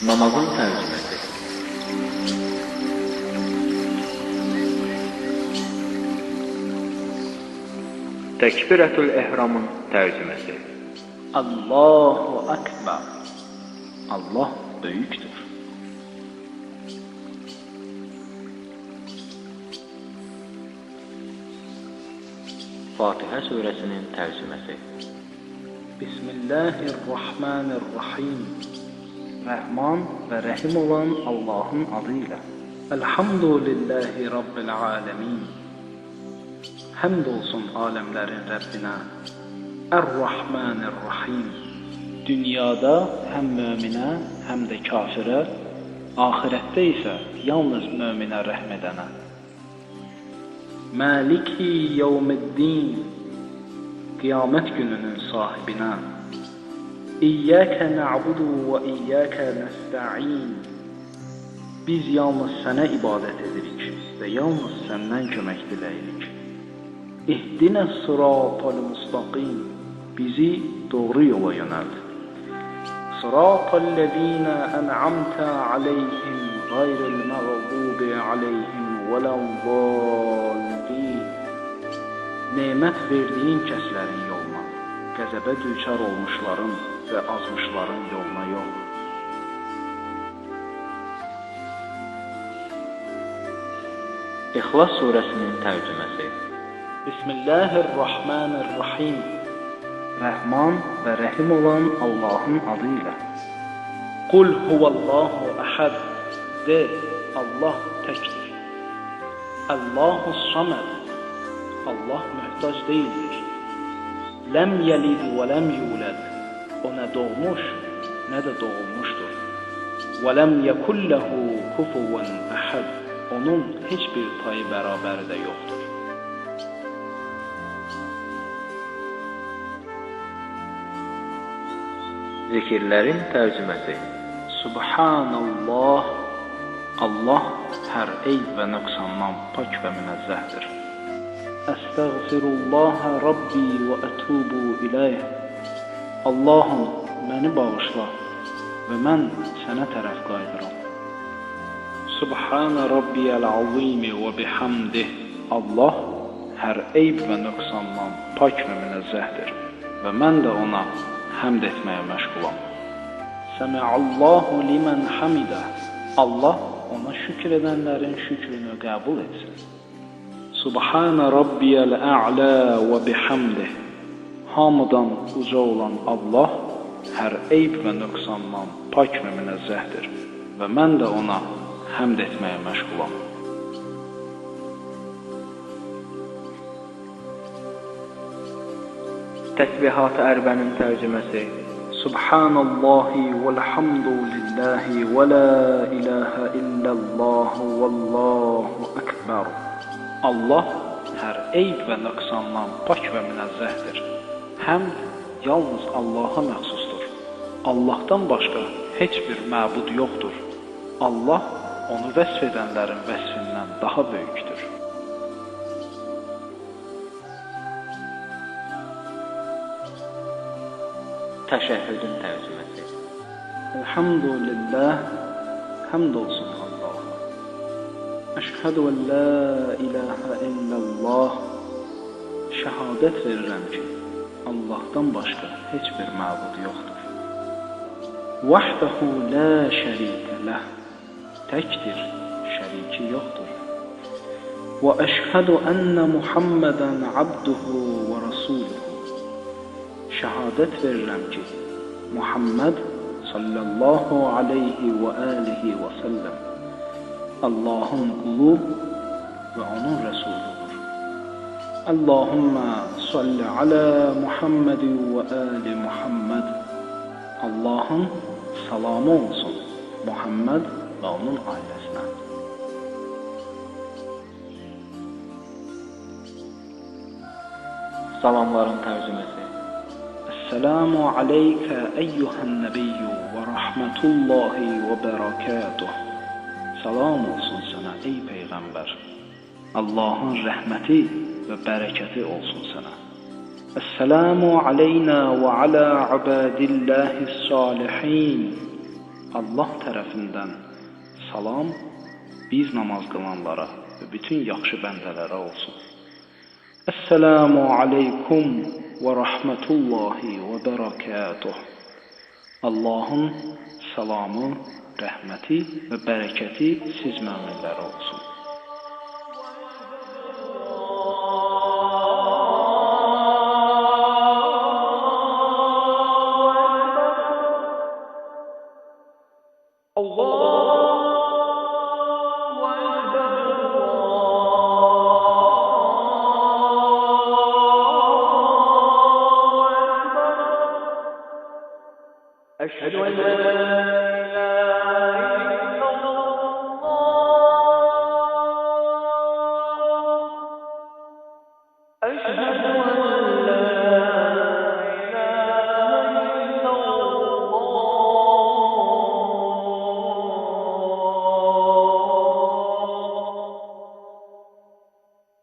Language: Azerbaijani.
Namazın tərcüməsi. Təkbirətül ehramın tərcüməsi. Allahu Ekber. Allah büyüktür. Fatihə surəsinin tərcüməsi. Bismillahirrahmanirrahim. Rəhman və Rəhim olan Allahın adıyla. Elhamdülillahi Rabbil alemin. Həmd olsun aləmlərin Rəbbinə. Ər-Rahmanir-Rahim. Dünyada həm möminə, həm də kafirə, ahirətdə isə yalnız möminə rəhm edənə. Maliki yevmiddin. Qiyamət gününün sahibinə. İyyəkə na'budu və iyyəkə nəsta'in. Biz yalnız sənə ibadət edirik və yalnız səndən kömək diləyirik. İhdinəs sıratal mustaqim. Bizi doğru yola yönəld. Sıratallezîne en'amte aleyhim gayril məğdubi aleyhim vələzzallin. Nemət verdiyin kəslərin yoluna, qəzəbə düçar olmuşların və azmışların yoluna yox. İxlas surəsinin tərcüməsi. Bismillahirrahmanirrahim. Rəhman və Rəhim olan Allahın adıyla. Qul huvallahu əhəd. De, Allah təkdir. Allahu saməd. Allah möhtac değildir. Ləm yəlid və ləm yulad. O nə doğmuş, nə də doğulmuşdur. Və ləm yəkulləhu kufuvan əhəd. Onun heç bir payı bərabəri də yoxdur. Zikirlərin tərcüməsi. Subhanallah. Allah hər eyb və nöqsandan pak və münezzəhdir. Əstəğfirullah Rabbi və ətubu iləyh. Allahım, məni bağışla və mən sənə tərəf qayıdıram. Subhan Rabbiyəl azim və bihamdih. Allah hər eyb və nöqsandan pak və münezzəhdir və mən də ona həmd etməyə məşğulam. Səmi'allahu limen hamidə. Allah ona şükür edənlərin şükrünü qəbul etsin. Subhan Rabbiyəl a'la və bihamdih. Hamıdan uca olan Allah hər eyb və nöqsandan pak və münezzəhdir və mən də ona həmd etməyə məşğulam. Təsbihat-ı ərbənin tərcüməsi. Subhanallahi velhamdülillahi və la ilahə illallah vallahu ekber. Allah hər eyb və nöqsandan pak və münezzəhdir. Həmd yalnız Allaha məxsusdur. Allahdan başqa heç bir məbud yoxdur. Allah onu vəsf edənlərin vəsfindən daha böyükdür. Təşəhhüdün tərcüməsi. Elhamdülillah. Həmd olsun Allaha. Əşhədu ən la ilahə illallah. Şəhadət verirəm ki, Allahdan başqa heç bir məbud yoxdur. Vahdehu la şərikə ləh. Təkdir, şəriki yoxdur. Və əşhədu ənnə Muhammədən abduhu və rasuluhu. Şəhadət verirəm ki, Muhammed sallallahu aleyhi və alihi və səlləm Allahın qulu və onun rəsuludur. Allahümmə salli alə Muhammed və ali Muhammed. Allahın salamı olsun Muhammed və onun ailəsinə. Salamların tərcüməsi. Esselamu aleykə eyyuhən nəbiyyü və rəhmətullahi və bərəkətuh. Salam olsun sənə ey Peyğəmbər. Allahın rəhməti və bərəkəti olsun sənə. Esselamu aleyna və alə ibadillahis salihin. Allah tərəfindən salam biz namaz qılanlara və bütün yaxşı bəndələrə olsun. Esselamu aleykum və rahmetullahi və bərəkatuh. Allahın salamı, rəhməti və bərəkəti siz möminlərə olsun. أشهد أن لا إله إلا الله أشهد